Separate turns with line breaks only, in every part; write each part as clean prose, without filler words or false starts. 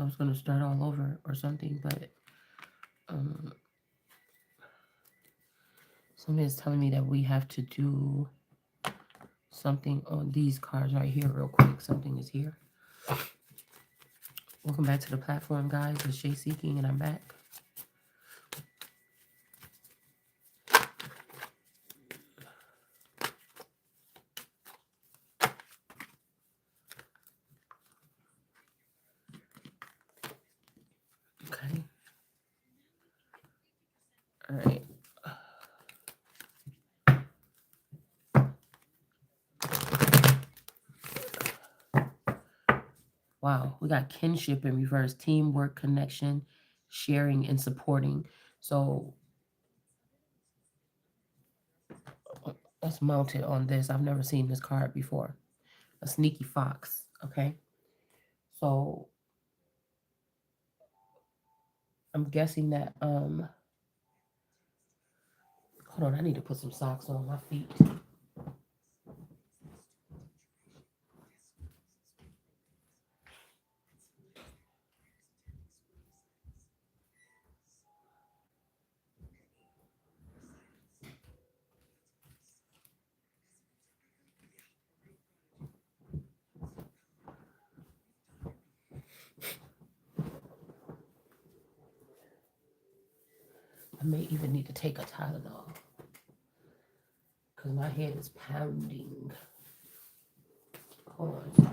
I was gonna start all over or something, but um, somebody is telling me that we have to do something on these cards right here real quick. Something is here. Welcome back to the platform, guys. It's Shay Seeking, and I'm back. Okay. All right. Wow, we got kinship in reverse, teamwork, connection, sharing, and supporting. So let's mount it on this. I've never seen this card before. A sneaky fox. Okay. So I'm guessing that hold on, I need to put some socks on my feet. I may even need to take a Tylenol because my head is pounding. Hold on, sorry.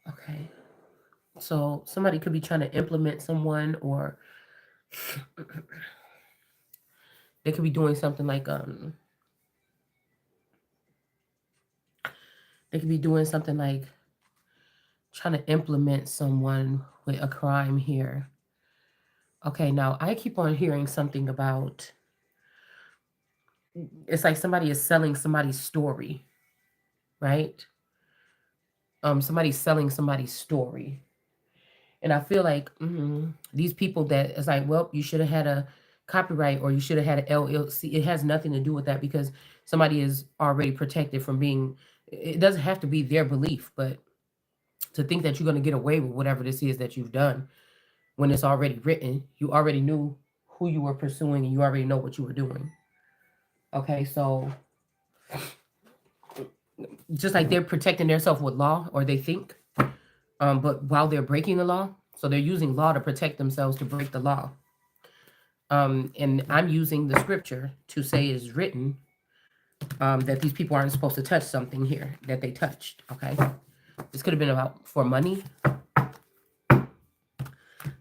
Okay. So somebody could be trying to implement someone, or they could be doing something like they could be doing something like trying to implement someone with a crime here. Okay, now I keep on hearing something about it's like somebody is selling somebody's story, right? Somebody's selling somebody's story. And I feel like these people that it's like, well, you should have had a copyright or you should have had an LLC. It has nothing to do with that because somebody is already protected from being, it doesn't have to be their belief, but to think that you're going to get away with whatever this is that you've done when it's already written, you already knew who you were pursuing and you already know what you were doing. Okay, so just like they're protecting themselves with law or they think, but while they're breaking the law, so they're using law to protect themselves to break the law. And I'm using the scripture to say is written that these people aren't supposed to touch something here that they touched. Okay, this could have been about for money.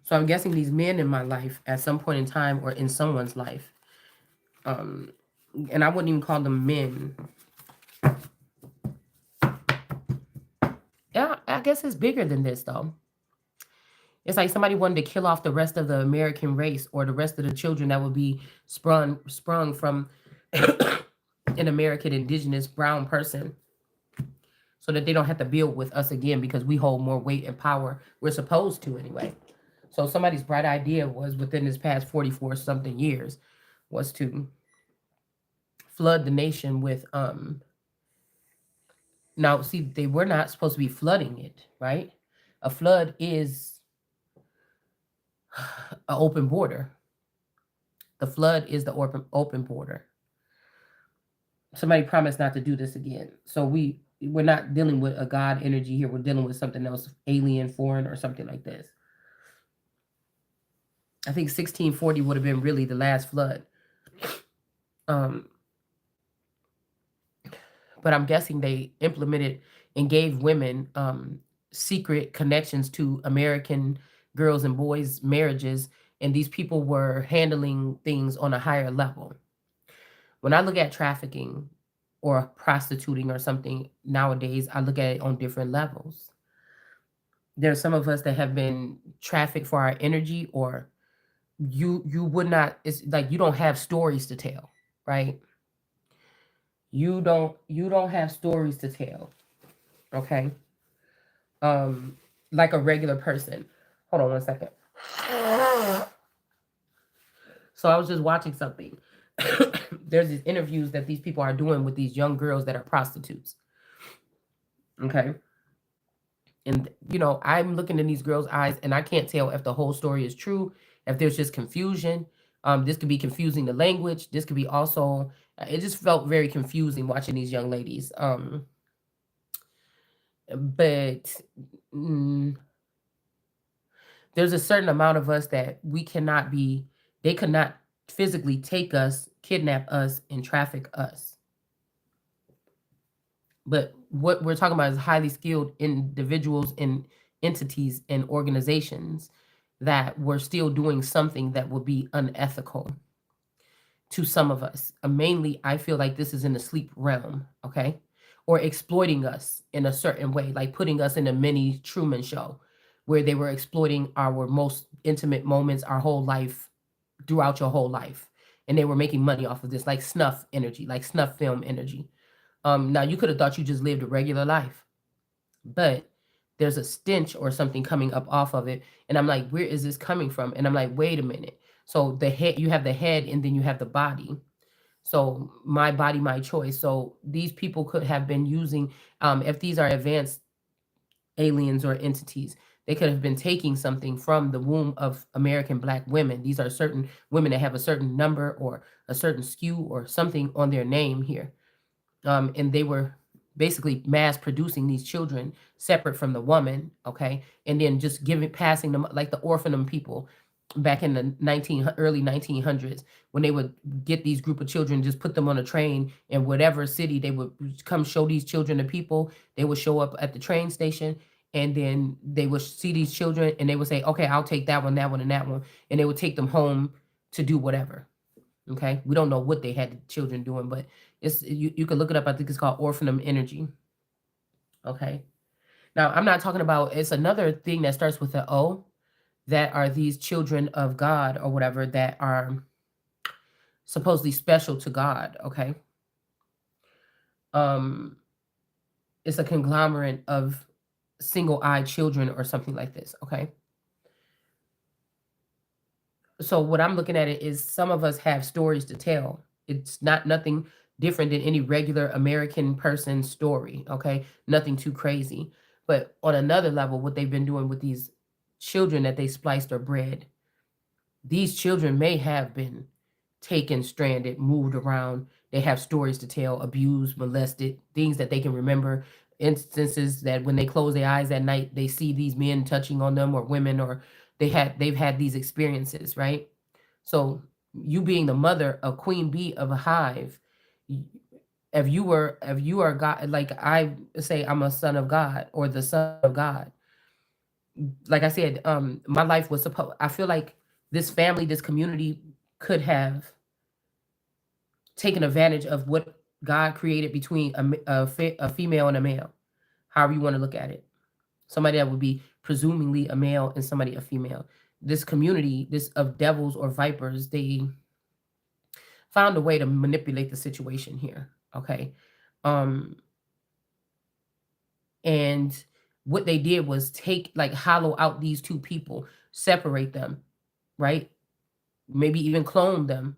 So I'm guessing these men in my life at some point in time or in someone's life, and I wouldn't even call them men. Yeah, I guess it's bigger than this though. It's like somebody wanted to kill off the rest of the American race or the rest of the children that would be sprung from an American indigenous brown person so that they don't have to build with us again because we hold more weight and power. We're supposed to anyway. So somebody's bright idea was within this past 44 something years was to flood the nation with now see they were not supposed to be flooding it, right? A flood is an open border. The flood is the open border. Somebody promised not to do this again. So we're not dealing with a God energy here. We're dealing with something else, alien, foreign, or something like this. I think 1640 would have been really the last flood. Um, but I'm guessing they implemented and gave women secret connections to American girls and boys' marriages and these people were handling things on a higher level. When I look at trafficking or prostituting or something nowadays, I look at it on different levels. There's some of us that have been trafficked for our energy, or you would not, it's like you don't have stories to tell, right? You don't have stories to tell, okay? Um like a regular person. Hold on one second. So I was just watching something. There's these interviews that these people are doing with these young girls that are prostitutes. Okay. And I'm looking in these girls' eyes and I can't tell if the whole story is true, if there's just confusion. This could be confusing the language. This could be also it just felt very confusing watching these young ladies. But mm, there's a certain amount of us that we cannot be, they could not physically take us, kidnap us, and traffic us. But what we're talking about is highly skilled individuals and entities and organizations that were still doing something that would be unethical to some of us. Mainly, I feel like this is in the sleep realm, okay? Or exploiting us in a certain way, like putting us in a mini Truman show where they were exploiting our most intimate moments, our whole life, throughout your whole life. And they were making money off of this, like snuff energy, like snuff film energy. Now you could have thought you just lived a regular life, but there's a stench or something coming up off of it. And I'm like, where is this coming from? And I'm like, wait a minute. So the head, you have the head and then you have the body. So my body, my choice. So these people could have been using, if these are advanced aliens or entities, they could have been taking something from the womb of American Black women. These are certain women that have a certain number or a certain skew or something on their name here, and they were basically mass producing these children separate from the woman, okay, and then just giving passing them like the orphanum people back in the early 1900s, when they would get these group of children, just put them on a train in whatever city they would come show these children to people. They would show up at the train station, and then they would see these children and they would say, okay, I'll take that one and that one, and they would take them home to do whatever. Okay, we don't know what they had the children doing, but you can look it up. I think it's called orphanum energy. Okay, now I'm not talking about, it's another thing that starts with the O, that are these children of God or whatever that are supposedly special to God. Okay, um, it's a conglomerate of single-eyed children or something like this. Okay, so what I'm looking at it is some of us have stories to tell. It's not nothing different than any regular American person's story, okay? Nothing too crazy. But on another level, what they've been doing with these children that they spliced or bred, these children may have been taken, stranded, moved around. They have stories to tell, abused, molested, things that they can remember, instances that when they close their eyes at night, they see these men touching on them or women, or they've had these experiences, right? So you being the mother, a queen bee of a hive, y- if you are God, like I say, I'm a son of God or the son of God. Like I said, my life was supposed. I feel like this family, this community, could have taken advantage of what God created between a female and a male, however you want to look at it. Somebody that would be presumably a male and somebody a female. This community, this of devils or vipers, they found a way to manipulate the situation here. Okay. Um, and what they did was take, like, hollow out these two people, separate them, right? Maybe even clone them,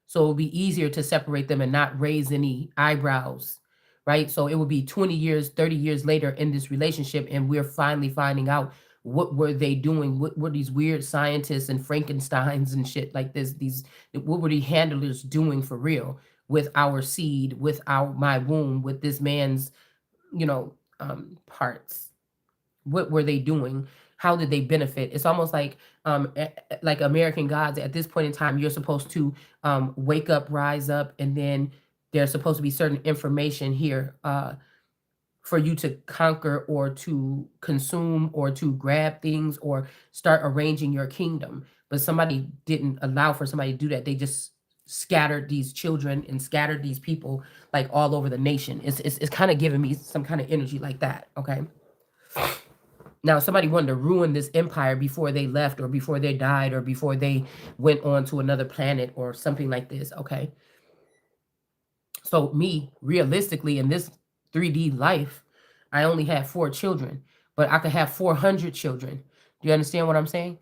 so it would be easier to separate them and not raise any eyebrows, right? So it would be 20 years, 30 years later in this relationship, and we're finally finding out what were they doing? What were these weird scientists and Frankensteins and shit like this? These what were the handlers doing for real with our seed, with our my womb, with this man's, parts? What were they doing? How did they benefit? It's almost like like American Gods. At this point in time, you're supposed to wake up, rise up, and then there's supposed to be certain information here for you to conquer or to consume or to grab things or start arranging your kingdom. but somebody didn't allow for somebody to do that. They just scattered these children and scattered these people like all over the nation. It's kind of giving me some kind of energy like that. Okay. Now, somebody wanted to ruin this empire before they left, or before they died, or before they went on to another planet, or something like this. Okay. So, me, realistically, in this 3D life, I only have 4 children, but I could have 400 children. Do you understand what I'm saying?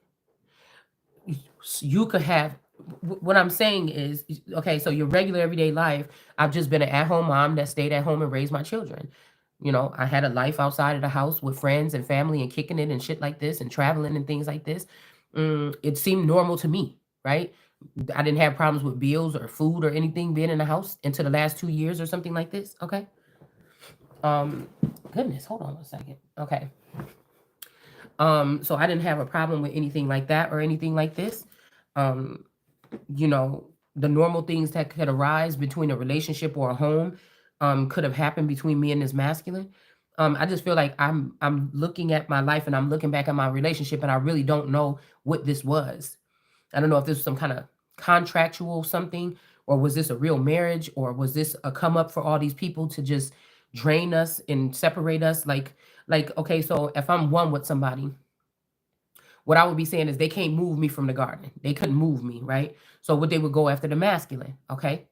You could have, what I'm saying is, okay, so your regular everyday life, I've just been an at-home mom that stayed at home and raised my children. I had a life outside of the house with friends and family and kicking it and shit like this and traveling and things like this. It seemed normal to me, right? I didn't have problems with bills or food or anything being in the house until the last 2 years or something like this. Okay. Um, Goodness, hold on a second. Okay. So I didn't have a problem with anything like that or anything like this. Um, you know, the normal things that could arise between a relationship or a home could have happened between me and this masculine. I just feel like I'm looking at my life and I'm looking back at my relationship, and I really don't know what this was. I don't know if this was some kind of contractual something, or was this a real marriage, or was this a come up for all these people to just drain us and separate us? Like okay, so if I'm one with somebody, what I would be saying is they can't move me from the garden. They couldn't move me, right? So what they would go after the masculine, okay?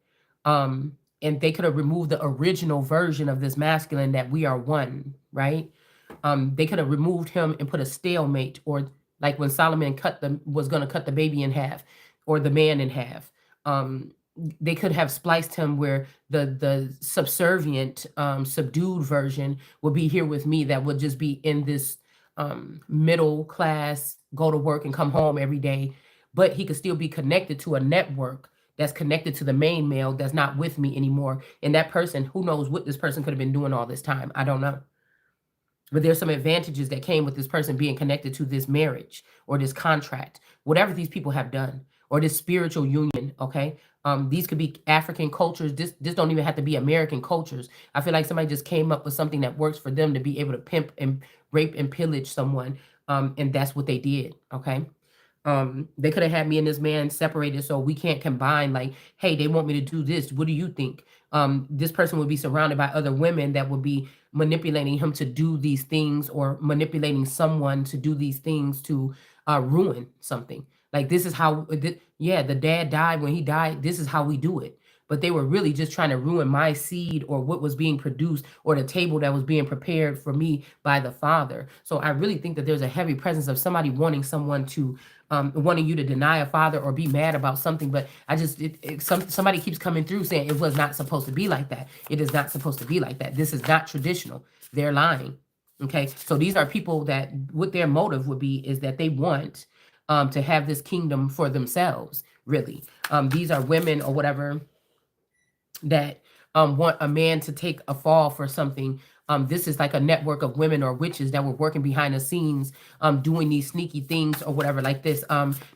And they could have removed the original version of this masculine that we are one, right? They could have removed him and put a stalemate, or like when Solomon was gonna cut the baby in half, or the man in half. Um, they could have spliced him where the subservient, subdued version would be here with me, that would just be in this middle class, go to work and come home every day, but he could still be connected to a network that's connected to the main male that's not with me anymore. And that person, who knows what this person could have been doing all this time? I don't know. But there's some advantages that came with this person being connected to this marriage or this contract, whatever these people have done, or this spiritual union. Okay. These could be African cultures. This don't even have to be American cultures. I feel like somebody just came up with something that works for them to be able to pimp and rape and pillage someone. And that's what they did. Okay. They could have had me and this man separated so we can't combine. Like, hey, they want me to do this. What do you think? This person would be surrounded by other women that would be manipulating him to do these things, or manipulating someone to do these things to ruin something. Like, this is how, yeah, the dad died. When he died, this is how we do it. But they were really just trying to ruin my seed, or what was being produced, or the table that was being prepared for me by the father. So I really think that there's a heavy presence of somebody wanting someone to wanting you to deny a father or be mad about something. But I just, somebody keeps coming through saying it was not supposed to be like that. It is not supposed to be like that. This is not traditional. They're lying. Okay. So these are people that, what their motive would be is that they want to have this kingdom for themselves, really. These are women or whatever that want a man to take a fall for something. This is like a network of women or witches that were working behind the scenes, doing these sneaky things or whatever like this.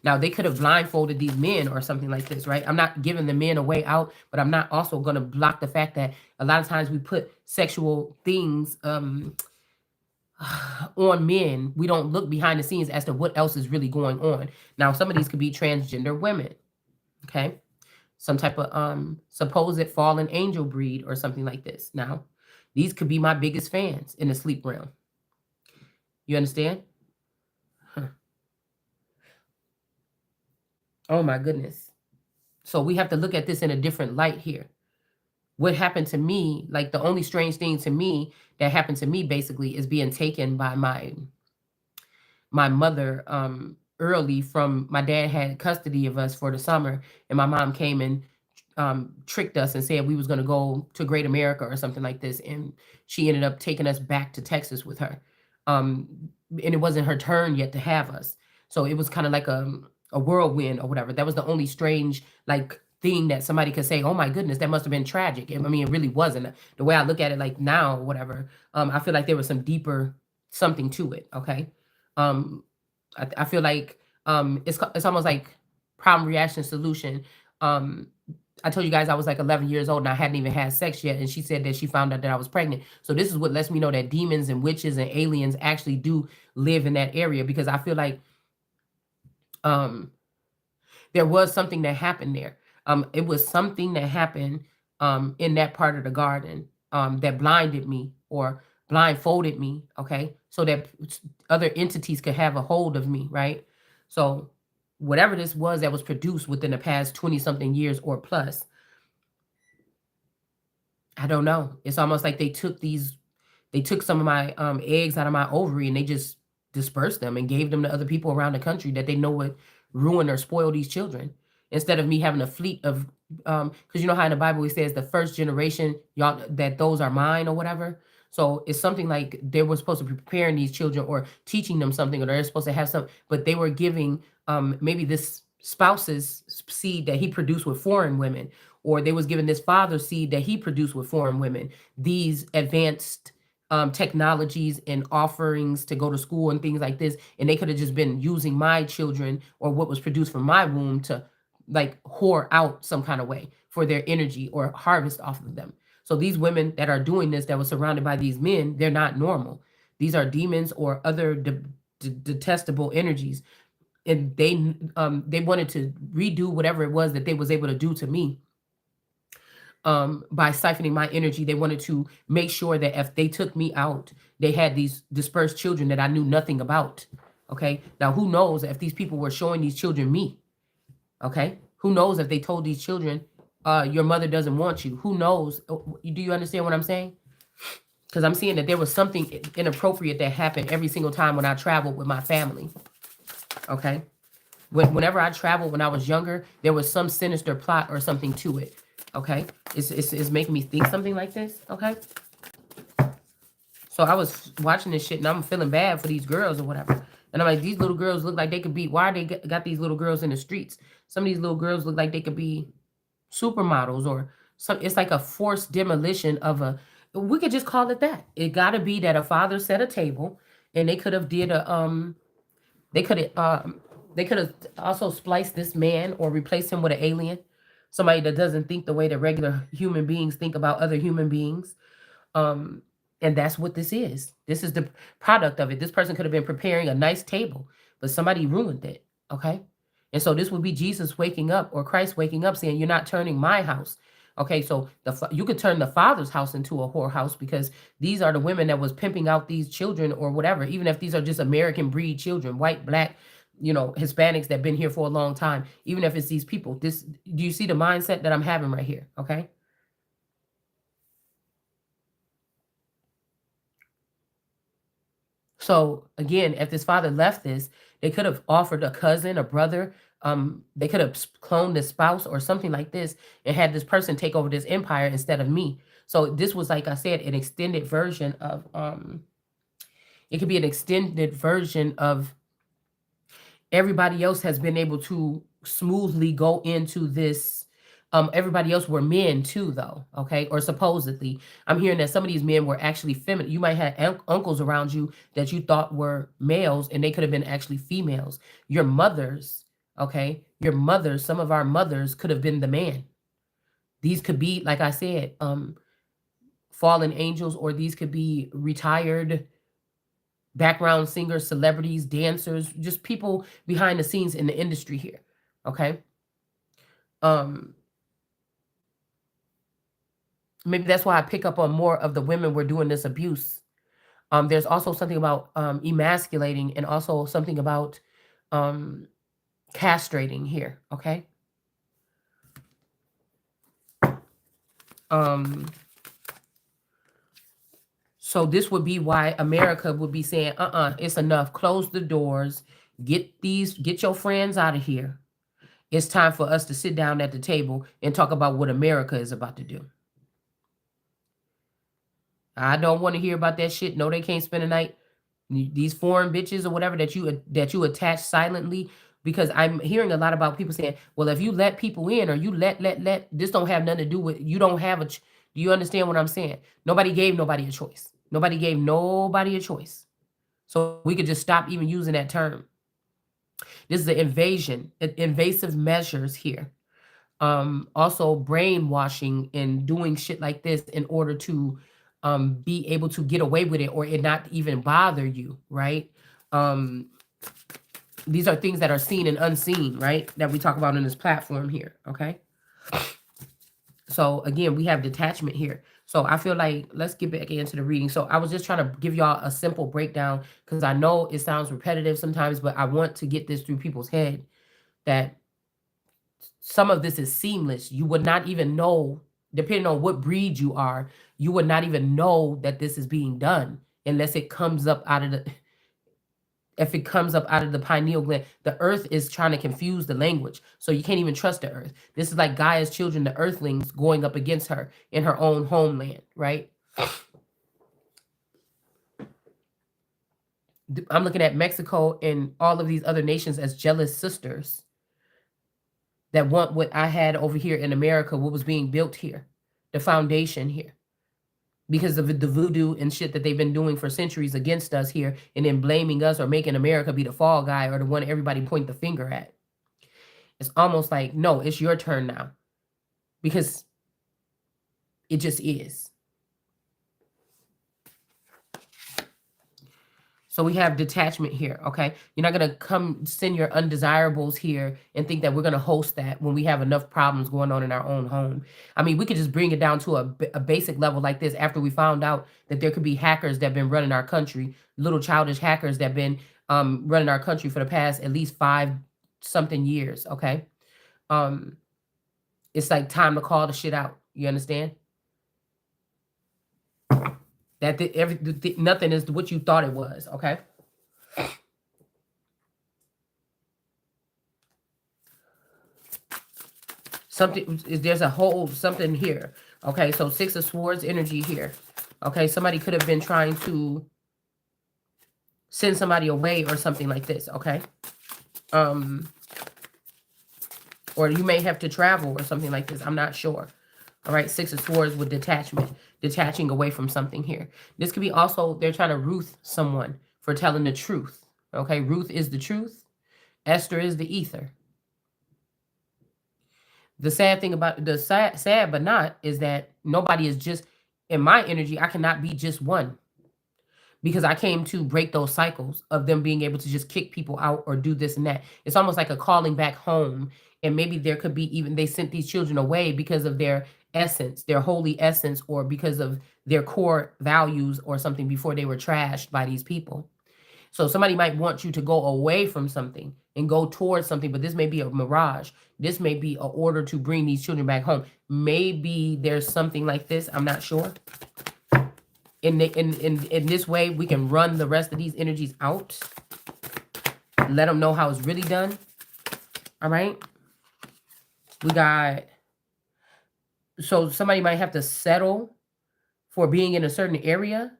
Now they could have blindfolded these men or something like this, right? I'm not giving the men a way out, but I'm not also going to block the fact that a lot of times we put sexual things on men. We don't look behind the scenes as to what else is really going on. Now, some of these could be transgender women, okay? Some type of supposed fallen angel breed or something like this. Now, these could be my biggest fans in the sleep realm. You understand? Huh. Oh my goodness. So we have to look at this in a different light here. What happened to me, like the only strange thing to me that happened to me basically is being taken by my mother early. From my dad had custody of us for the summer, and my mom came and tricked us and said we was going to go to Great America or something like this, and she ended up taking us back to Texas with her. Um, and it wasn't her turn yet to have us, so it was kind of like a whirlwind or whatever. That was the only strange like thing that somebody could say, "Oh my goodness, that must have been tragic." I mean, it really wasn't. The way I look at it, like now, or whatever, I feel like there was some deeper something to it. Okay, um, I feel like it's almost like problem reaction solution. Um, I told you guys I was like 11 years old and I hadn't even had sex yet, and she said that she found out that I was pregnant. So this is what lets me know that demons and witches and aliens actually do live in that area, because I feel like There was something that happened there. It was something that happened in that part of the garden that blinded me or blindfolded me, okay, so that other entities could have a hold of me, right? So whatever this was that was produced within the past 20 something years or plus, I don't know. It's almost like they took some of my eggs out of my ovary and they just dispersed them and gave them to other people around the country that they know would ruin or spoil these children. Instead of me having a fleet of, because you know how in the Bible it says the first generation, y'all, that those are mine or whatever. So it's something like they were supposed to be preparing these children or teaching them something, or they're supposed to have some, but they were giving maybe this spouse's seed that he produced with foreign women, or they was giving this father's seed that he produced with foreign women. These advanced technologies and offerings to go to school and things like this, and they could have just been using my children or what was produced from my womb to like whore out some kind of way for their energy or harvest off of them. So these women that are doing this, that was surrounded by these men, they're not normal. These are demons or other detestable energies, and they wanted to redo whatever it was that they was able to do to me by siphoning my energy. They wanted to make sure that if they took me out, they had these dispersed children that I knew nothing about. Okay. Now, who knows if these people were showing these children me? Okay. Who knows if they told these children, your mother doesn't want you? Who knows? Do you understand what I'm saying? Because I'm seeing that there was something inappropriate that happened every single time when I traveled with my family. Okay. Whenever I traveled when I was younger, there was some sinister plot or something to it. Okay. It's making me think something like this. Okay. So I was watching this shit and I'm feeling bad for these girls or whatever. And I'm like, these little girls look like they could be, why are they got these little girls in the streets? Some of these little girls look like they could be supermodels or some. It's like a forced demolition of a, we could just call it that. It got to be that a father set a table and they could have did a, they could have, they could have also spliced this man or replaced him with an alien, somebody that doesn't think the way that regular human beings think about other human beings. Um, and that's what this is. This is the product of it. This person could have been preparing a nice table, but somebody ruined it. Okay. And so this would be Jesus waking up or Christ waking up saying, you're not turning my house. Okay. So you could turn the father's house into a whorehouse because these are the women that was pimping out these children or whatever, even if these are just American breed children, white, black, Hispanics that been here for a long time, even if it's these people. Do you see the mindset that I'm having right here? Okay. So again, if this father left this, they could have offered a cousin, a brother. They could have cloned this spouse or something like this and had this person take over this empire instead of me. So this was, like I said, an extended version of it could be an extended version of everybody else has been able to smoothly go into this. Everybody else were men too, though. Okay. Or supposedly, I'm hearing that some of these men were actually feminine. You might have uncles around you that you thought were males and they could have been actually females. Your mothers, okay, your mothers, some of our mothers could have been the man. These could be, like I said, fallen angels, or these could be retired background singers, celebrities, dancers, just people behind the scenes in the industry here. Okay. Um, Maybe that's why I pick up on more of the women were doing this abuse. There's also something about emasculating and also something about um, castrating here. Okay. Um, so this would be why America would be saying, it's enough. Close the doors. Get your friends out of here. It's time for us to sit down at the table and talk about what America is about to do. I don't want to hear about that shit. No, they can't spend a night. These foreign bitches or whatever that you attach silently, because I'm hearing a lot about people saying, well, if you let people in or you let this don't have nothing to do with, you don't have do you understand what I'm saying? Nobody gave nobody a choice. Nobody gave nobody a choice. So we could just stop even using that term. This is an invasion, invasive measures here. Also brainwashing and doing shit like this in order to be able to get away with it or it not even bother you, right? These are things that are seen and unseen, right? That we talk about in this platform here, okay? So again, we have detachment here. So I feel like let's get back into the reading. So I was just trying to give y'all a simple breakdown because I know it sounds repetitive sometimes, but I want to get this through people's head that some of this is seamless. You would not even know, depending on what breed you are, you would not even know that this is being done unless it comes up out of the if it comes up out of the pineal gland. The earth is trying to confuse the language. So you can't even trust the earth. This is like Gaia's children, the earthlings, going up against her in her own homeland, right? I'm looking at Mexico and all of these other nations as jealous sisters that want what I had over here in America, what was being built here, the foundation here, because of the voodoo and shit that they've been doing for centuries against us here, and then blaming us or making America be the fall guy or the one everybody point the finger at. It's almost like, no, it's your turn now, because it just is. So we have detachment here, okay? You're not going to come send your undesirables here and think that we're going to host that when we have enough problems going on in our own home. I mean, we could just bring it down to a basic level like this after we found out that there could be hackers that have been running our country, little childish hackers that have been running our country for the past at least 5-something years, okay? It's like time to call the shit out. You understand? That nothing is what you thought it was, okay? There's a whole something here, okay? So 6 of Swords energy here, okay? Somebody could have been trying to send somebody away or something like this, okay? Or you may have to travel or something like this. I'm not sure. All right, 6 of Swords with detachment, detaching away from something here. This could be also, they're trying to ruth someone for telling the truth. Okay, Ruth is the truth. Esther is the ether. The sad thing about, the sad but not, is that nobody is just, in my energy, I cannot be just one. Because I came to break those cycles of them being able to just kick people out or do this and that. It's almost like a calling back home. And maybe there could be even, they sent these children away because of their essence, their holy essence, or because of their core values or something before they were trashed by these people. So somebody might want you to go away from something and go towards something, but this may be a mirage. This may be an order to bring these children back home. Maybe there's something like this. I'm not sure. In this way, we can run the rest of these energies out. Let them know how it's really done. All right. We got, so somebody might have to settle for being in a certain area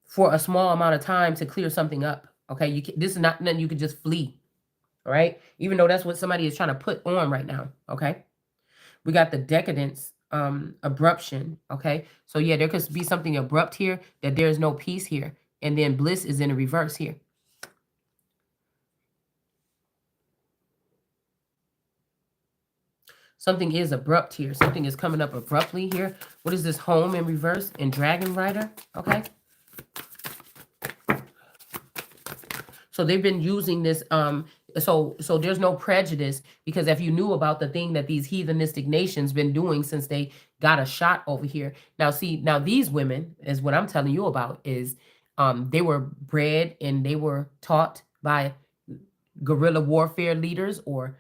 for a small amount of time to clear something up. Okay. This is not nothing you can just flee. All right. Even though that's what somebody is trying to put on right now. Okay. We got the decadence, abruption. Okay. So yeah, there could be something abrupt here, that there's no peace here. And then bliss is in the reverse here. Something is abrupt here. Something is coming up abruptly here. What is this? Home in reverse and Dragon Rider. Okay. So they've been using this. So there's no prejudice, because if you knew about the thing that these heathenistic nations been doing since they got a shot over here. Now, see, now these women, is what I'm telling you about, is they were bred and they were taught by guerrilla warfare leaders or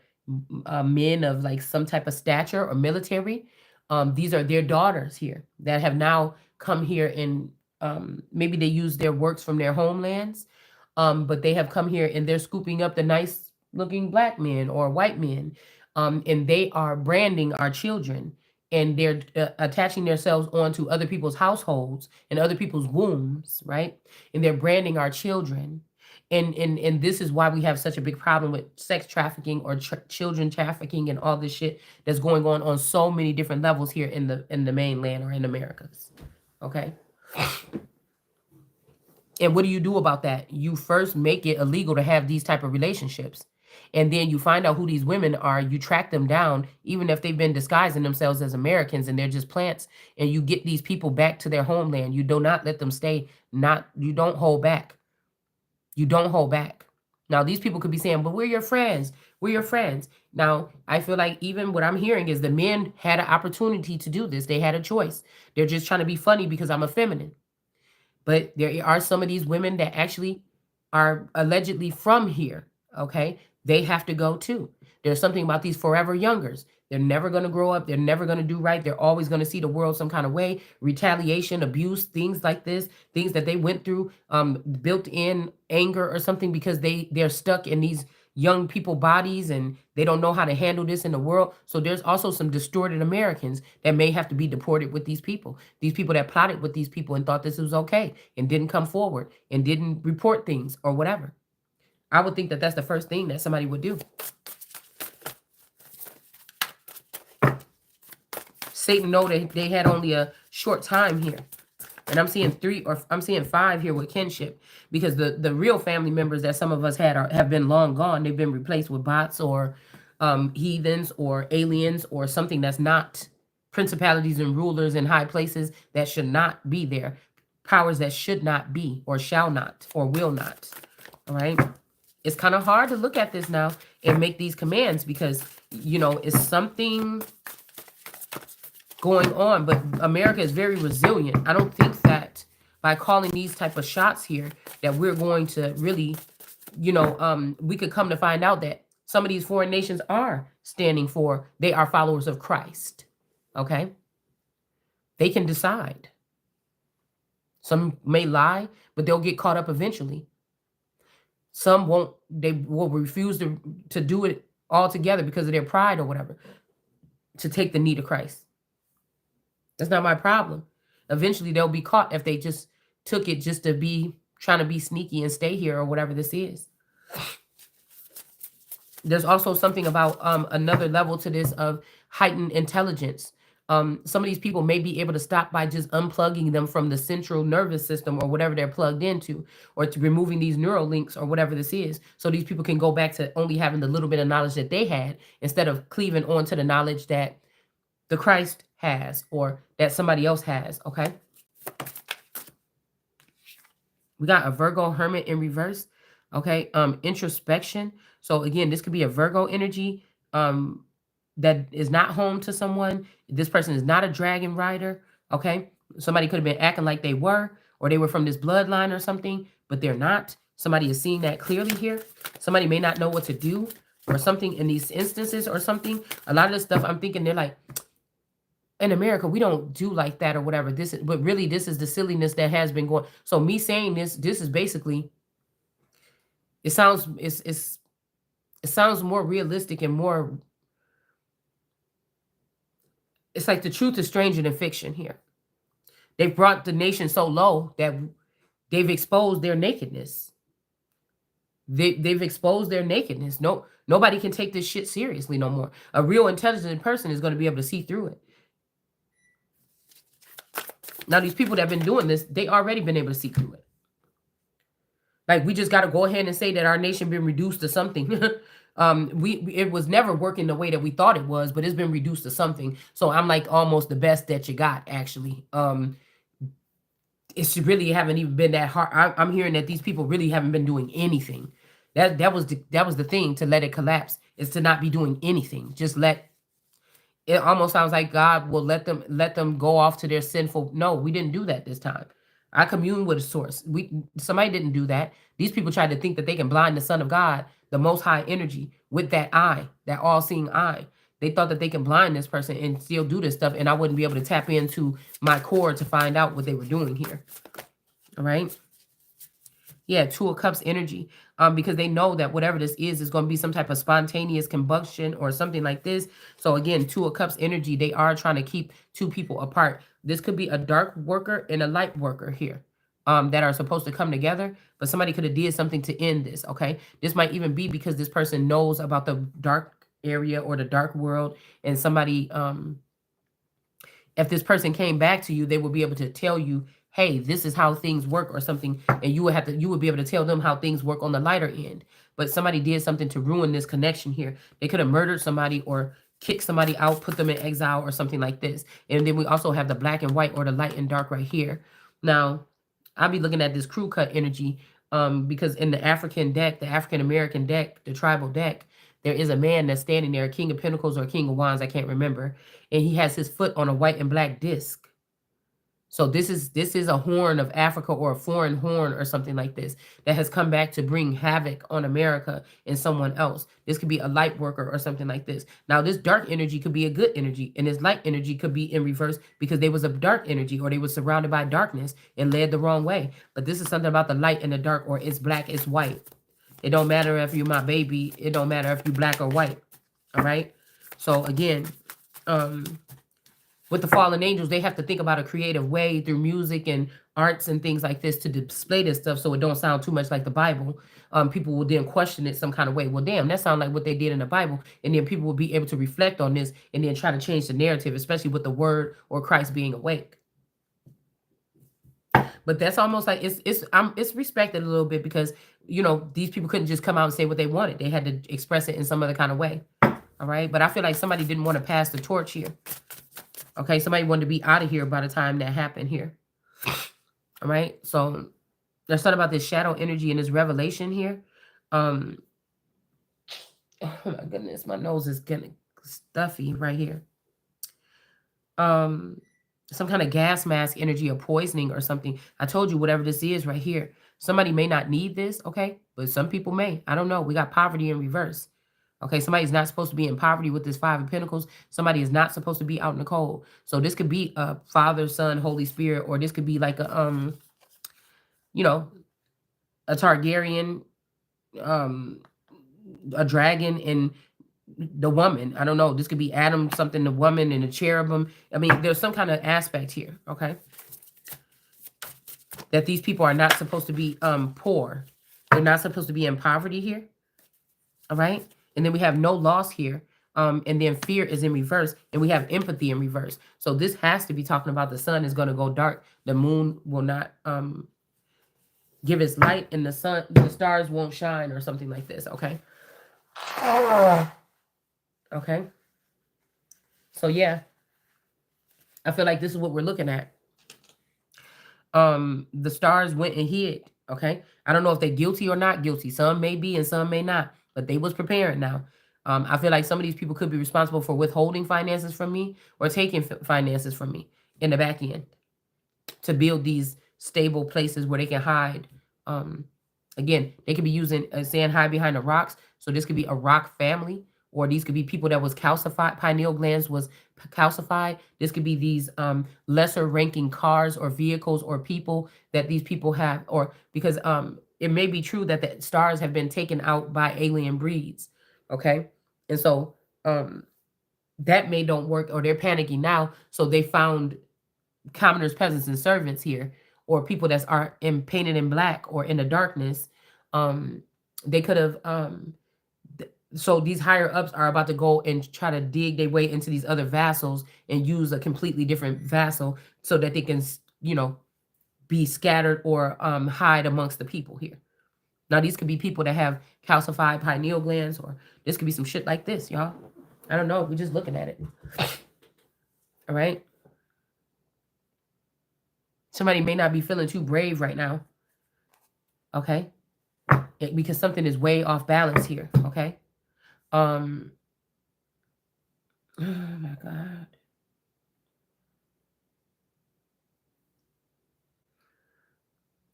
men of like some type of stature or military. These are their daughters here that have now come here and maybe they use their works from their homelands, but they have come here and they're scooping up the nice looking black men or white men, and they are branding our children, and they're attaching themselves onto other people's households and other people's wombs, right? And they're branding our children. And this is why we have such a big problem with sex trafficking or children trafficking and all this shit that's going on so many different levels here in the mainland or in Americas. Okay. And what do you do about that? You first make it illegal to have these type of relationships. And then you find out who these women are. You track them down, even if they've been disguising themselves as Americans and they're just plants. And you get these people back to their homeland. You do not let them stay. You don't hold back. You don't hold back. Now, these people could be saying, but we're your friends. We're your friends. Now, I feel like even what I'm hearing is the men had an opportunity to do this. They had a choice. They're just trying to be funny because I'm a feminine. But there are some of these women that actually are allegedly from here. Okay. They have to go too. There's something about these forever youngers. They're never going to grow up. They're never going to do right. They're always going to see the world some kind of way. Retaliation, abuse, things like this, things that they went through, built in anger or something because they're stuck in these young people bodies and they don't know how to handle this in the world. So there's also some distorted Americans that may have to be deported with these people that plotted with these people and thought this was okay and didn't come forward and didn't report things or whatever. I would think that that's the first thing that somebody would do. Satan know that they had only a short time here. And I'm seeing 3 or I'm seeing 5 here with kinship, because the real family members that some of us had have been long gone. They've been replaced with bots or heathens or aliens or something that's not principalities and rulers in high places that should not be there. Powers that should not be or shall not or will not. All right. It's kind of hard to look at this now and make these commands because, you know, it's something going on, but America is very resilient. I don't think that by calling these type of shots here that we're going to really, you know, we could come to find out that some of these foreign nations are standing for, they are followers of Christ. Okay. They can decide. Some may lie, but they'll get caught up eventually. Some won't, they will refuse to do it altogether because of their pride or whatever, to take the knee to Christ. That's not my problem. Eventually they'll be caught if they just took it just to be trying to be sneaky and stay here or whatever this is. There's also something about another level to this of heightened intelligence. Some of these people may be able to stop by just unplugging them from the central nervous system or whatever they're plugged into, or to removing these neural links or whatever this is. So these people can go back to only having the little bit of knowledge that they had instead of cleaving onto the knowledge that the Christ has or that somebody else has. Okay. We got a Virgo hermit in reverse. Okay. Introspection. So again, this could be a Virgo energy that is not home to someone. This person is not a dragon rider. Okay. Somebody could have been acting like they were, or they were from this bloodline or something, but they're not. Somebody is seeing that clearly here. Somebody may not know what to do or something in these instances or something. A lot of this stuff I'm thinking they're like, in America, we don't do like that or whatever. This is, but really, this is the silliness that has been going. So me saying this is basically, it sounds it sounds more realistic and more. It's like the truth is stranger than fiction here. They've brought the nation so low that they've exposed their nakedness. They've exposed their nakedness. No, nobody can take this shit seriously no more. A real intelligent person is going to be able to see through it. Now, these people that have been doing this, they already been able to see through it. Like, we just got to go ahead and say that our nation been reduced to something. It was never working the way that we thought it was, but it's been reduced to something. So I'm like almost the best that you got, actually. It's really haven't even been that hard. I'm hearing that these people really haven't been doing anything. That was the thing, to let it collapse, is to not be doing anything. Just let. It almost sounds like God will let them go off to their sinful. No, we didn't do that this time. I commune with a source. Somebody didn't do that. These people tried to think that they can blind the Son of God, the Most High energy, with that eye, that all-seeing eye. They thought that they can blind this person and still do this stuff, and I wouldn't be able to tap into my core to find out what they were doing here. All right. Yeah, 2 of Cups energy. Because they know that whatever this is going to be some type of spontaneous combustion or something like this. So again, 2 of Cups energy, they are trying to keep 2 people apart. This could be a dark worker and a light worker here that are supposed to come together, but somebody could have did something to end this, okay? This might even be because this person knows about the dark area or the dark world, and somebody, if this person came back to you, they would be able to tell you, hey, this is how things work or something. And you would be able to tell them how things work on the lighter end. But somebody did something to ruin this connection here. They could have murdered somebody or kicked somebody out, put them in exile or something like this. And then we also have the black and white or the light and dark right here. Now, I'll be looking at this crew cut energy. Because in the African deck, the African American deck, the tribal deck, there is a man that's standing there, King of Pentacles or King of Wands, I can't remember, and he has his foot on a white and black disc. So this is a horn of Africa or a foreign horn or something like this that has come back to bring havoc on America and someone else. This could be a light worker or something like this. Now, this dark energy could be a good energy, and this light energy could be in reverse because they was a dark energy or they were surrounded by darkness and led the wrong way. But this is something about the light and the dark, or it's black, it's white. It don't matter if you're my baby. It don't matter if you're black or white. All right? So, again, with the fallen angels, they have to think about a creative way through music and arts and things like this to display this stuff so it don't sound too much like the Bible. People will then question it some kind of way. Well, damn, that sounds like what they did in the Bible. And then people will be able to reflect on this and then try to change the narrative, especially with the word or Christ being awake. But that's almost like it's respected a little bit because, these people couldn't just come out and say what they wanted. They had to express it in some other kind of way. All right. But I feel like somebody didn't want to pass the torch here. Okay, somebody wanted to be out of here by the time that happened here. All right, so let's talk about this shadow energy and this revelation here. Oh my goodness, my nose is getting stuffy right here. Some kind of gas mask energy or poisoning or something. I told you whatever this is right here. Somebody may not need this, okay, but some people may. I don't know. We got poverty in reverse. Okay, somebody's not supposed to be in poverty with this Five of Pentacles. Somebody is not supposed to be out in the cold. So this could be a Father, Son, Holy Spirit, or this could be like a Targaryen, a dragon, and the woman. I don't know. This could be Adam, something, the woman, and the cherubim. I mean, there's some kind of aspect here, okay? That these people are not supposed to be poor. They're not supposed to be in poverty here. All right? And then we have no loss here. And then fear is in reverse. And we have empathy in reverse. So this has to be talking about the sun is going to go dark. The moon will not give its light. And the stars won't shine or something like this. Okay. Okay. So yeah. I feel like this is what we're looking at. The stars went and hid. Okay. I don't know if they're guilty or not guilty. Some may be and some may not. But they was preparing now. I feel like some of these people could be responsible for withholding finances from me or taking finances from me in the back end to build these stable places where they can hide. Again, they could be using saying hide behind the rocks. So this could be a rock family, or these could be people that was calcified, pineal glands was calcified. This could be these lesser ranking cars or vehicles or people that these people have, or because it may be true that the stars have been taken out by alien breeds, okay? And so that may don't work, or they're panicking now, so they found commoners, peasants, and servants here, or people that are painted in black or in the darkness. They could have, so these higher ups are about to go and try to dig their way into these other vassals and use a completely different vassal so that they can, be scattered or hide amongst the people here. Now, these could be people that have calcified pineal glands, or this could be some shit like this, y'all. I don't know. We're just looking at it. All right. Somebody may not be feeling too brave right now. Okay. Because something is way off balance here. Okay. Oh my God.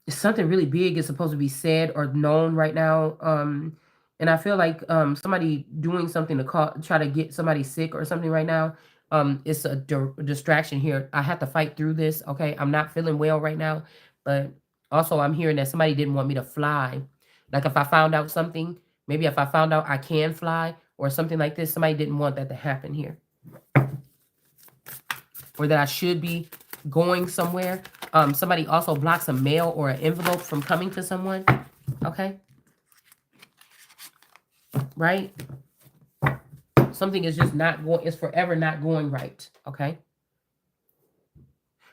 Something really big is supposed to be said or known right now. And I feel like somebody doing something to try to get somebody sick or something right now. It's a distraction here. I have to fight through this. Okay. I'm not feeling well right now, but also I'm hearing that somebody didn't want me to fly. Like if I found out something, maybe if I found out I can fly or something like this, somebody didn't want that to happen here. Or that I should be going somewhere. Somebody also blocks a mail or an envelope from coming to someone. Okay. Right? Something is just not going, it's forever not going right. Okay.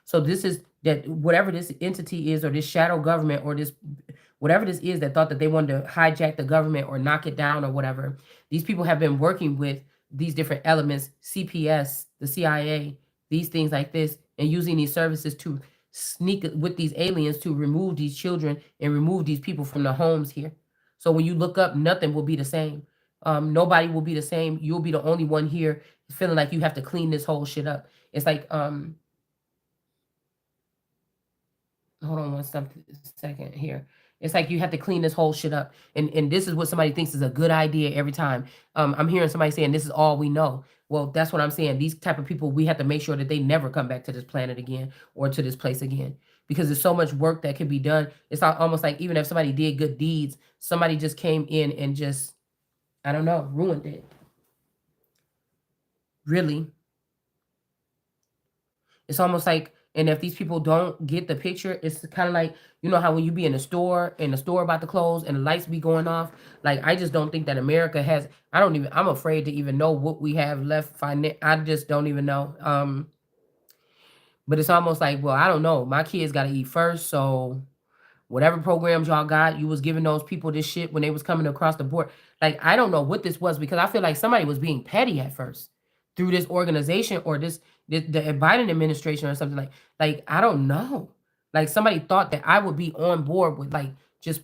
So this is that whatever this entity is, or this shadow government, or this whatever this is that thought that they wanted to hijack the government or knock it down or whatever, these people have been working with these different elements, CPS, the CIA, these things like this, and using these services to sneak with these aliens to remove these children and remove these people from their homes here. So when you look up, nothing will be the same. Nobody will be the same. You'll be the only one here feeling like you have to clean this whole shit up. It's like hold on second here. It's like you have to clean this whole shit up. And this is what somebody thinks is a good idea every time. I'm hearing somebody saying this is all we know. Well, that's what I'm saying. These type of people, we have to make sure that they never come back to this planet again or to this place again. Because there's so much work that could be done. It's almost like even if somebody did good deeds, somebody just came in and just, I don't know, ruined it. Really. It's almost like, and if these people don't get the picture, it's kind of like, you know how when you be in a store and the store about to close and the lights be going off. Like, I just don't think that America has. I'm afraid to even know what we have left. I just don't even know. But it's almost like, well, I don't know. My kids got to eat first, so whatever programs y'all got, you was giving those people this shit when they was coming across the board. Like, I don't know what this was, because I feel like somebody was being petty at first through this organization or the Biden administration or something, like I don't know. Like, somebody thought that I would be on board with, like, just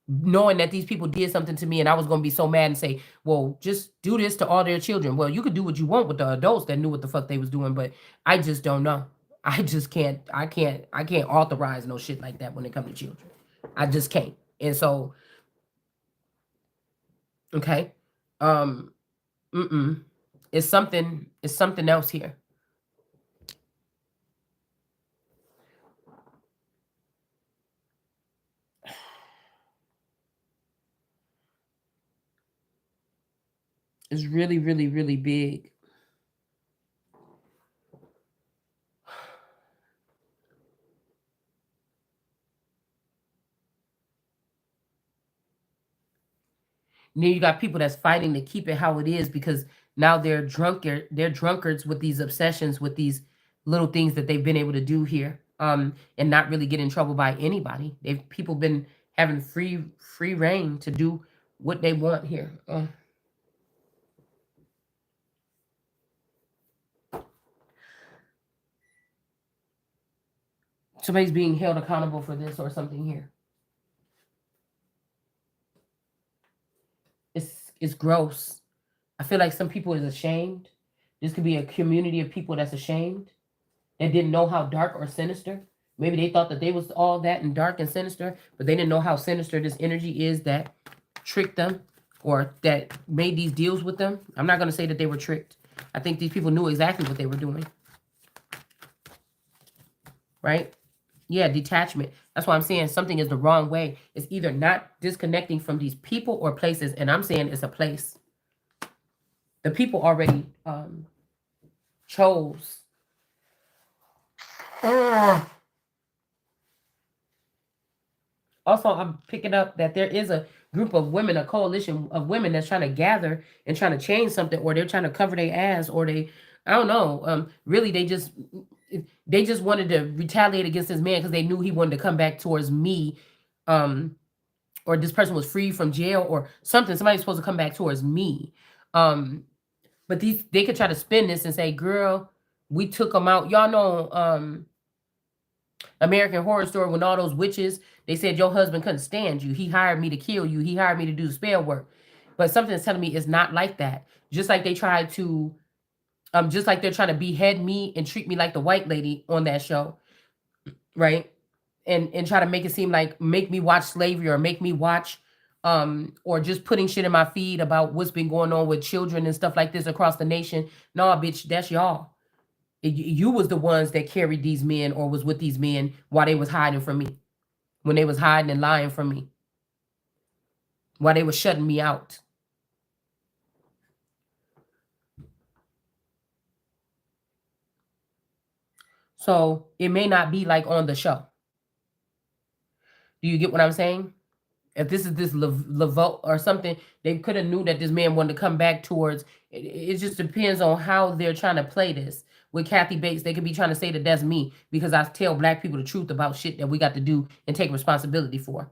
knowing that these people did something to me, and I was going to be so mad and say, well, just do this to all their children. Well, you could do what you want with the adults that knew what the fuck they was doing, but I just don't know. I just can't. I can't authorize no shit like that when it comes to children. I just can't. And so, okay, um, mm-mm. It's something else here. It's really, really, really big. And then you got people that's fighting to keep it how it is, because now they're drunkards with these obsessions, with these little things that they've been able to do here, and not really get in trouble by anybody. They've People been having free reign to do what they want here. Somebody's being held accountable for this or something here. It's gross. I feel like some people is ashamed. This could be a community of people that's ashamed, that didn't know how dark or sinister. Maybe they thought that they was all that and dark and sinister, but they didn't know how sinister this energy is that tricked them or that made these deals with them. I'm not going to say that they were tricked. I think these people knew exactly what they were doing. Right? Yeah, detachment. That's why I'm saying something is the wrong way. It's either not disconnecting from these people or places, and I'm saying it's a place. The people already chose. Also, I'm picking up that there is a group of women, a coalition of women that's trying to gather and trying to change something, or they're trying to cover their ass, or I don't know. Really, they just wanted to retaliate against this man because they knew he wanted to come back towards me, or this person was free from jail or something. Somebody's supposed to come back towards me, but they could try to spin this and say, "Girl, we took them out." Y'all know, American Horror Story, when all those witches, they said your husband couldn't stand you. He hired me to kill you. He hired me to do spell work. But something is telling me it's not like that. Just like they tried to, just like they're trying to behead me and treat me like the white lady on that show, right? And try to make it seem like, make me watch slavery or make me watch, or just putting shit in my feed about what's been going on with children and stuff like this across the nation. No, bitch, that's y'all. You was the ones that carried these men or was with these men while they was hiding from me, when they was hiding and lying from me, while they was shutting me out. So it may not be like on the show. Do you get what I'm saying? If this is this Laveau or something, they could have knew that this man wanted to come back towards. It just depends on how they're trying to play this. With Kathy Bates, they could be trying to say that that's me because I tell black people the truth about shit that we got to do and take responsibility for.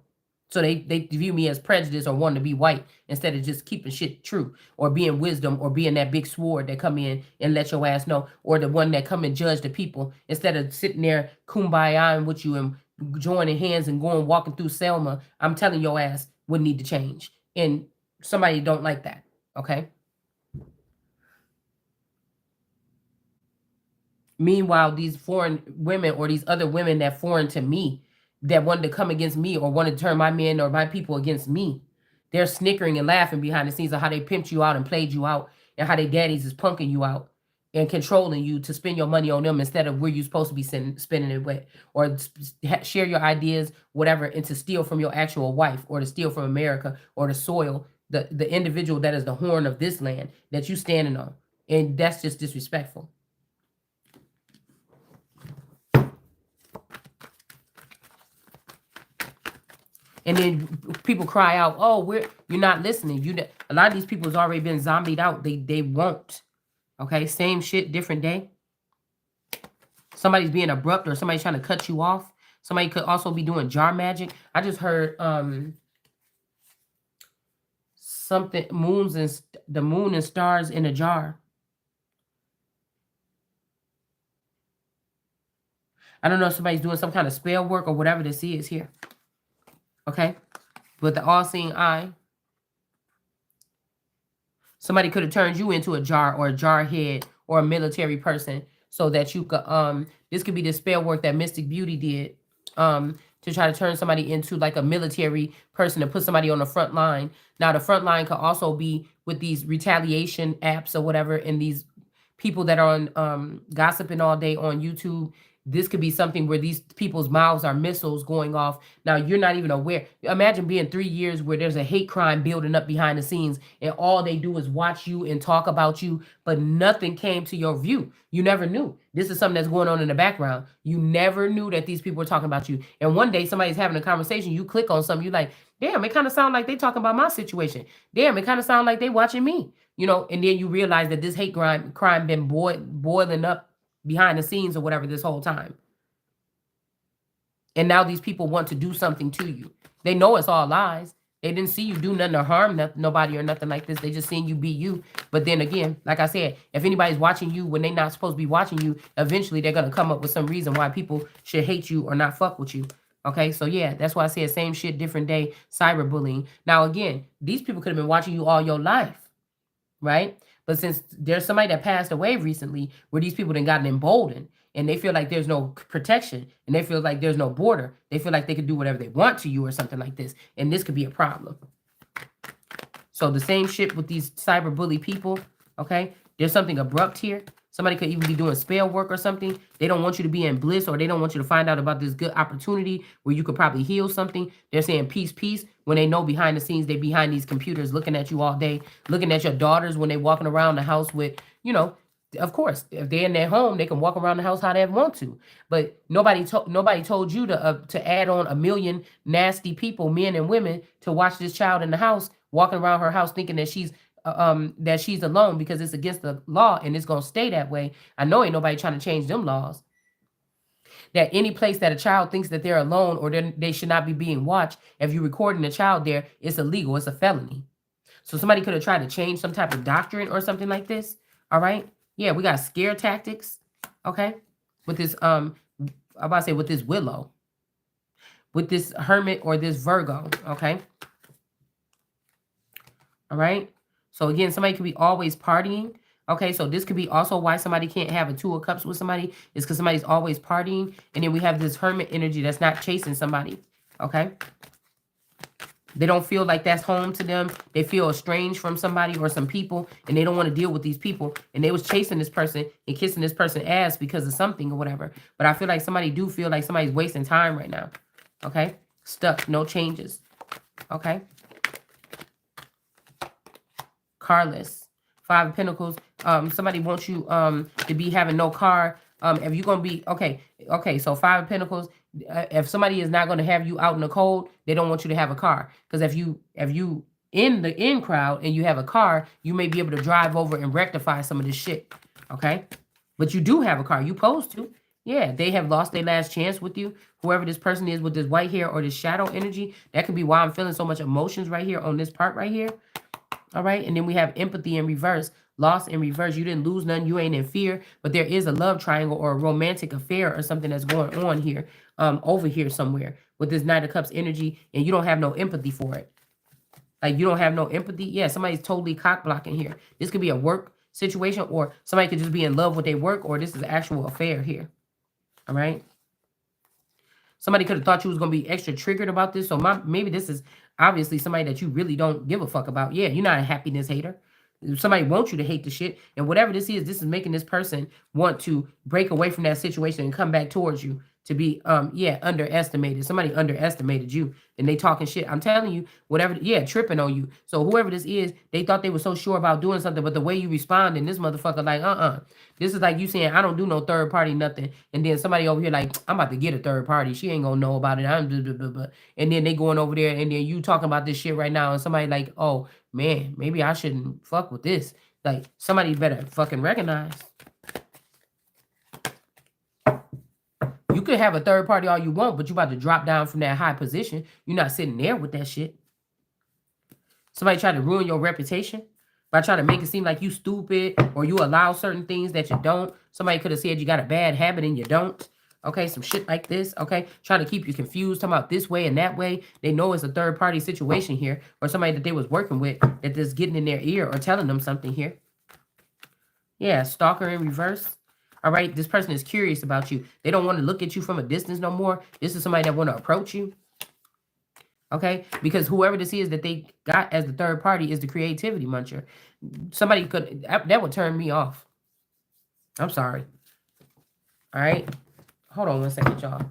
So they view me as prejudice or wanting to be white instead of just keeping shit true or being wisdom or being that big sword that come in and let your ass know, or the one that come and judge the people instead of sitting there kumbayaing with you and joining hands and going walking through Selma. I'm telling your ass what need to change. And somebody don't like that. Okay. Meanwhile, these foreign women or these other women that foreign to me that wanted to come against me or want to turn my men or my people against me, they're snickering and laughing behind the scenes of how they pimped you out and played you out and how their daddies is punking you out and controlling you to spend your money on them instead of where you're supposed to be spending it with, or share your ideas, whatever, and to steal from your actual wife or to steal from America or the soil, the individual that is the horn of this land that you standing on. And that's just disrespectful. And then people cry out, "Oh, you're not listening." A lot of these people has already been zombied out. They won't. Okay, same shit, different day. Somebody's being abrupt or somebody's trying to cut you off. Somebody could also be doing jar magic. I just heard something the moon and stars in a jar. I don't know if somebody's doing some kind of spell work or whatever this is here. Okay, with the all-seeing eye. Somebody could have turned you into a jar or a jar head or a military person so that you could this could be the spell work that Mystic Beauty did to try to turn somebody into like a military person to put somebody on the front line. Now the front line could also be with these retaliation apps or whatever, and these people that are on gossiping all day on YouTube. This could be something where these people's mouths are missiles going off. Now you're not even aware. Imagine being 3 years where there's a hate crime building up behind the scenes and all they do is watch you and talk about you, but nothing came to your view. You never knew. This is something that's going on in the background. You never knew that these people were talking about you. And one day somebody's having a conversation, you click on something, you're like, damn, it kind of sounds like they talking about my situation. Damn, it kind of sounds like they watching me. And then you realize that this hate crime been boiling up behind the scenes or whatever this whole time. And now these people want to do something to you. They know it's all lies. They didn't see you do nothing to harm nobody or nothing like this. They just seen you be you. But then again, like I said, if anybody's watching you when they're not supposed to be watching you, eventually they're going to come up with some reason why people should hate you or not fuck with you. Okay, so yeah, that's why I said same shit, different day, cyberbullying. Now again, these people could have been watching you all your life, right? But since there's somebody that passed away recently where these people done gotten emboldened and they feel like there's no protection and they feel like there's no border, they feel like they can do whatever they want to you or something like this. And this could be a problem. So the same shit with these cyberbully people, okay? There's something abrupt here. Somebody could even be doing spell work or something. They don't want you to be in bliss, or they don't want you to find out about this good opportunity where you could probably heal something. They're saying peace, peace, when they know behind the scenes they behind these computers looking at you all day, looking at your daughters when they walking around the house with, of course, if they're in their home, they can walk around the house how they want to. But nobody told you to add on a million nasty people, men and women, to watch this child in the house walking around her house thinking that she's alone because it's against the law and it's gonna stay that way. I know ain't nobody trying to change them laws. That any place that a child thinks that they're alone or they should not be being watched, if you're recording a child there, it's illegal. It's a felony. So somebody could have tried to change some type of doctrine or something like this. All right. Yeah, we got scare tactics. Okay. With this, I'm about to say with this Willow, with this Hermit or this Virgo. Okay. All right. So again, somebody could be always partying. Okay, so this could be also why somebody can't have a 2 of Cups with somebody, is because somebody's always partying. And then we have this Hermit energy that's not chasing somebody. Okay. They don't feel like that's home to them. They feel estranged from somebody or some people, and they don't want to deal with these people. And they was chasing this person and kissing this person's ass because of something or whatever. But I feel like somebody do feel like somebody's wasting time right now. Okay. Stuck. No changes. Okay. Carless. 5 of Pentacles. Somebody wants you to be having no car. If you're gonna be okay. So 5 of Pentacles. If somebody is not gonna have you out in the cold, they don't want you to have a car. Because if you in the in crowd and you have a car, you may be able to drive over and rectify some of this shit. Okay, but you do have a car. You supposed to. Yeah, they have lost their last chance with you. Whoever this person is with this white hair or this shadow energy, that could be why I'm feeling so much emotions right here on this part right here. All right. And then we have empathy in reverse, loss in reverse. You didn't lose none. You ain't in fear, but there is a love triangle or a romantic affair or something that's going on here, over here somewhere with this Knight of Cups energy, and you don't have no empathy for it. Like you don't have no empathy. Yeah, somebody's totally cock blocking here. This could be a work situation, or somebody could just be in love with their work, or this is an actual affair here. All right. Somebody could have thought you was gonna be extra triggered about this. So maybe this is obviously somebody that you really don't give a fuck about. Yeah, you're not a happiness hater. Somebody wants you to hate the shit. And whatever this is making this person want to break away from that situation and come back towards you to be yeah, underestimated. Somebody underestimated you and they talking shit. I'm telling you, whatever, yeah, tripping on you. So whoever this is, they thought they were so sure about doing something, but the way you respond in this motherfucker, like, this is like you saying, I don't do no third party nothing. And then somebody over here like, I'm about to get a third party. She ain't gonna know about it. I'm blah, blah, blah, blah. And then they going over there and then you talking about this shit right now. And somebody like, oh man, maybe I shouldn't fuck with this. Like somebody better fucking recognize. You could have a third party all you want, but you about to drop down from that high position. You're not sitting there with that shit. Somebody try to ruin your reputation by trying to make it seem like you stupid or you allow certain things that you don't. Somebody could have said you got a bad habit and you don't. Okay, some shit like this, okay? Trying to keep you confused, talking about this way and that way. They know it's a third party situation here or somebody that they was working with that is getting in their ear or telling them something here. Yeah, stalker in reverse. All right, this person is curious about you. They don't want to look at you from a distance no more. This is somebody that want to approach you. Okay, because whoever this is that they got as the third party is the creativity muncher. Somebody could, that would turn me off. I'm sorry. All right, hold on one second, y'all.